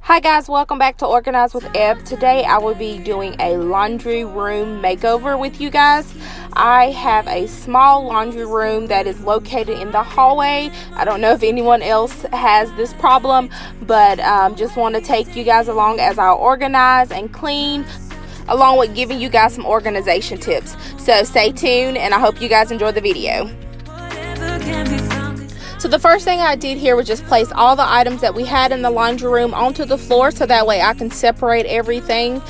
Hi guys, welcome back to Organize with Eb. Today I will be doing a laundry room makeover with you guys. I have a small laundry room that is located in the hallway. I don't know if anyone else has this problem, but just want to take you guys along as I organize and clean, along with giving you guys some organization tips. So stay tuned and I hope you guys enjoy the video. So the first thing I did here was just place all the items that we had in the laundry room onto the floor so that way I can separate everything.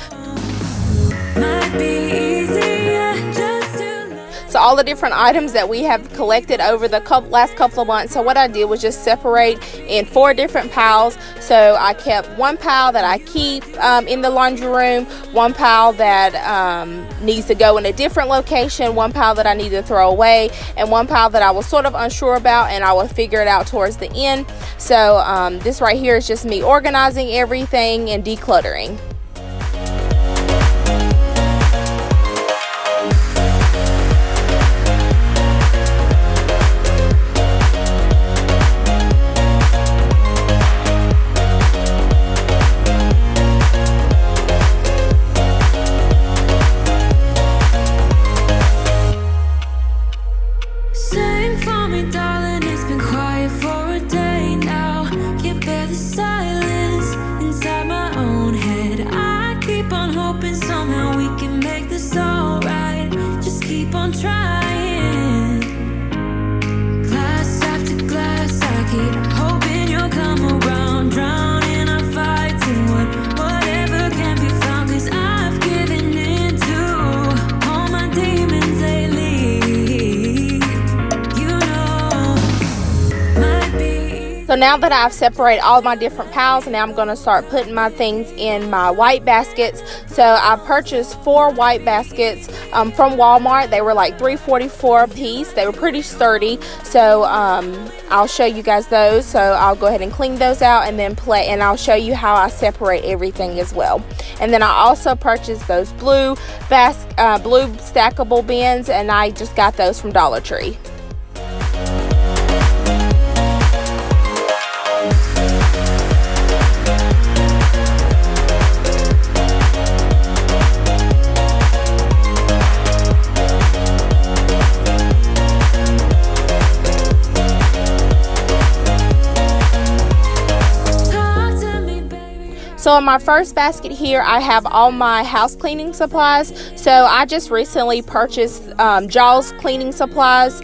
So all the different items that we have collected over the last couple of months. So what I did was just separate in 4 different piles. So I kept one pile that I keep in the laundry room, one pile that needs to go in a different location, one pile that I need to throw away, and one pile that I was sort of unsure about and I will figure it out towards the end. So this right here is just me organizing everything and decluttering. So now that I've separated all my different piles, now I'm going to start putting my things in my white baskets. So I purchased 4 white baskets from Walmart. They were like $3.44 a piece. They were pretty sturdy. So I'll show you guys those. So I'll go ahead and clean those out and then and I'll show you how I separate everything as well. And then I also purchased those blue stackable bins, and I just got those from Dollar Tree. So in my first basket here, I have all my house cleaning supplies. So I just recently purchased Jaws cleaning supplies.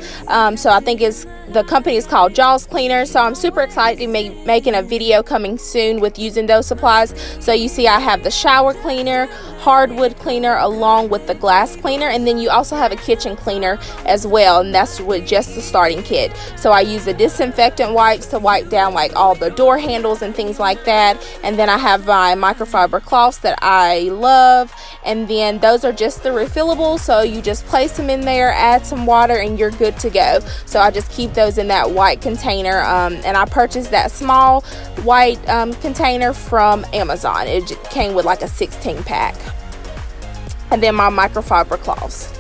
So I think the company is called Jaws Cleaner. So I'm super excited to be making a video coming soon with using those supplies. So you see I have the shower cleaner, hardwood cleaner, along with the glass cleaner, and then you also have a kitchen cleaner as well, and that's with just the starting kit. So I use the disinfectant wipes to wipe down like all the door handles and things like that, and then I have my microfiber cloths that I love, and then those are just the refillables, so you just place them in there, add some water, and you're good to go. So I just keep those in that white container, and I purchased that small white container from Amazon. It came with like a 16 pack. And then my microfiber cloths.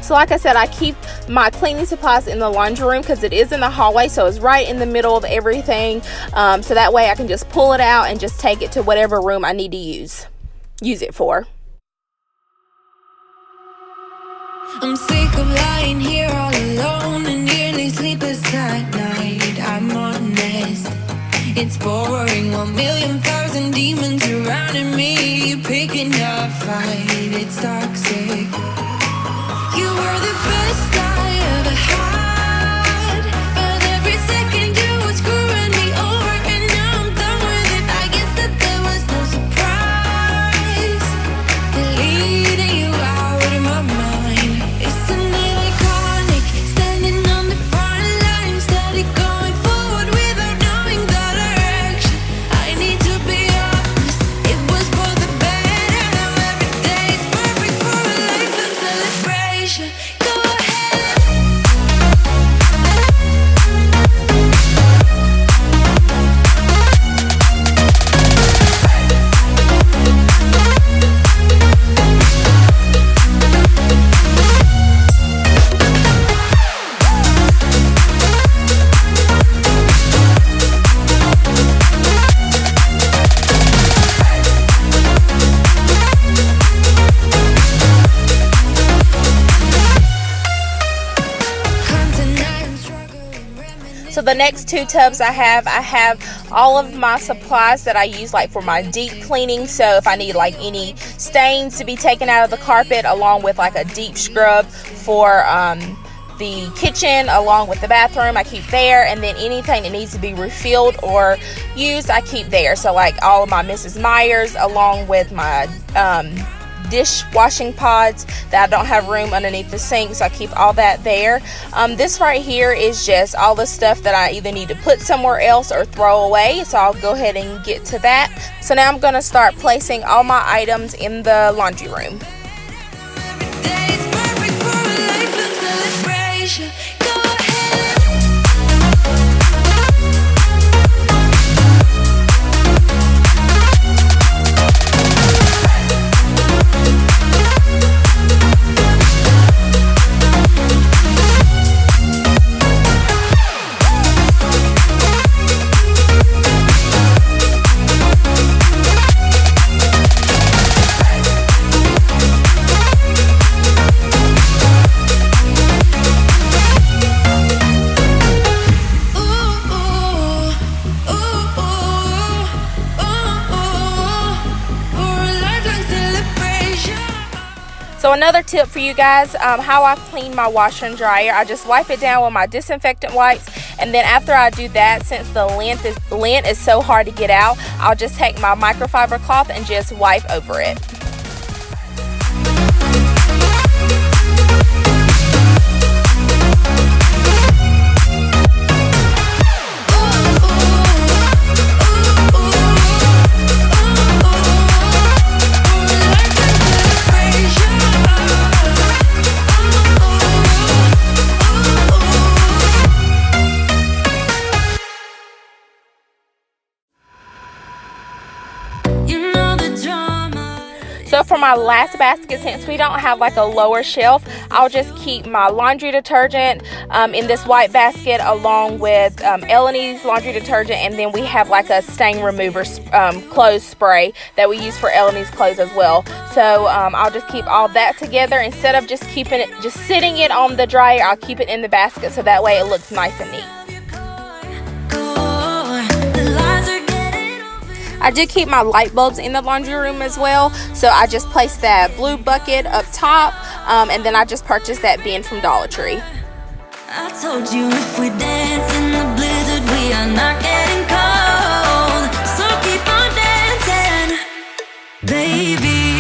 So like I said, I keep my cleaning supplies in the laundry room because it is in the hallway, so it's right in the middle of everything. So that way I can just pull it out and just take it to whatever room I need to use it for. I'm sick of lying here all alone and nearly sleepless at night. I'm honest, it's boring. 1,000,000 demons surrounding me, picking a fight. It's toxic. You were the best I ever had, but every second you were screwing me over, and now I'm done with it. I guess that there was no surprise. Deleting you out of my mind. Isn't it iconic? Standing on the front line, steady going forward without knowing the direction. I need to be honest, it was for the better. Now every day is perfect for a life of celebration. Go ahead. the next 2 tubs I have all of my supplies that I use like for my deep cleaning. So if I need like any stains to be taken out of the carpet, along with like a deep scrub for the kitchen, along with the bathroom, I keep there. And then anything that needs to be refilled or used, I keep there. So like all of my Mrs. Meyer's, along with my dishwashing pods that I don't have room underneath the sink, so I keep all that there. This right here is just all the stuff that I either need to put somewhere else or throw away, so I'll go ahead and get to that. So now I'm going to start placing all my items in the laundry room. So another tip for you guys, how I clean my washer and dryer, I just wipe it down with my disinfectant wipes, and then after I do that, since the lint is so hard to get out, I'll just take my microfiber cloth and just wipe over it. So for my last basket, since we don't have like a lower shelf, I'll just keep my laundry detergent in this white basket, along with Elleny's laundry detergent, and then we have like a stain remover clothes spray that we use for Elleny's clothes as well. So I'll just keep all that together. Instead of just sitting it on the dryer, I'll keep it in the basket, so that way it looks nice and neat. I do keep my light bulbs in the laundry room as well, so I just place that blue bucket up top, and then I just purchased that bin from Dollar Tree. I told you if we dance in the blizzard, we are not getting cold. So keep on dancing, baby.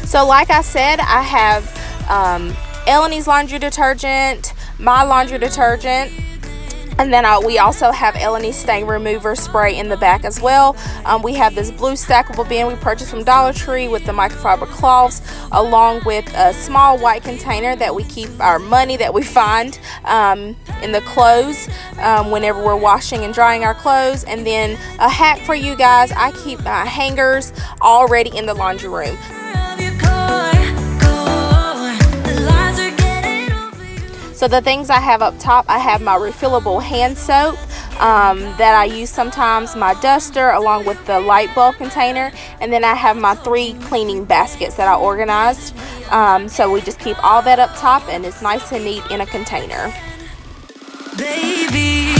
So like I said, I have Elleny's laundry detergent, my laundry detergent, and then we also have Elleny's stain remover spray in the back as well. We have this blue stackable bin we purchased from Dollar Tree with the microfiber cloths, along with a small white container that we keep our money that we find in the clothes whenever we're washing and drying our clothes. And then a hack for you guys, I keep my hangers already in the laundry room. So the things I have up top, I have my refillable hand soap that I use sometimes, my duster, along with the light bulb container, and then I have my 3 cleaning baskets that I organized. So we just keep all that up top, and it's nice and neat in a container. Baby.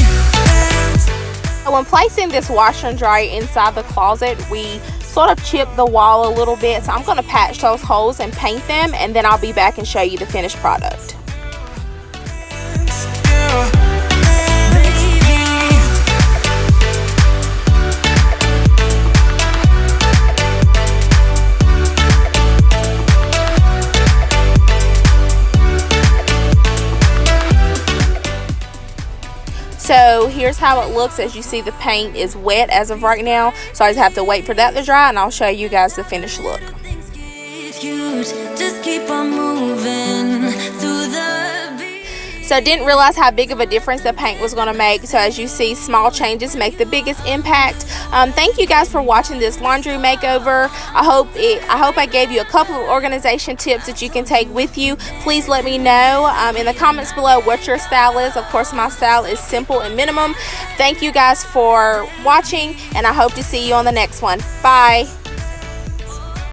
So when placing this washer and dryer inside the closet, we sort of chip the wall a little bit, so I'm going to patch those holes and paint them, and then I'll be back and show you the finished product. So here's how it looks. As you see, the paint is wet as of right now, so I just have to wait for that to dry, and I'll show you guys the finished look. So didn't realize how big of a difference the paint was going to make. So as you see, small changes make the biggest impact. Thank you guys for watching this laundry makeover. I hope I gave you a couple of organization tips that you can take with you. Please let me know in the comments below what your style is. Of course, my style is simple and minimum. Thank you guys for watching, and I hope to see you on the next one. Bye.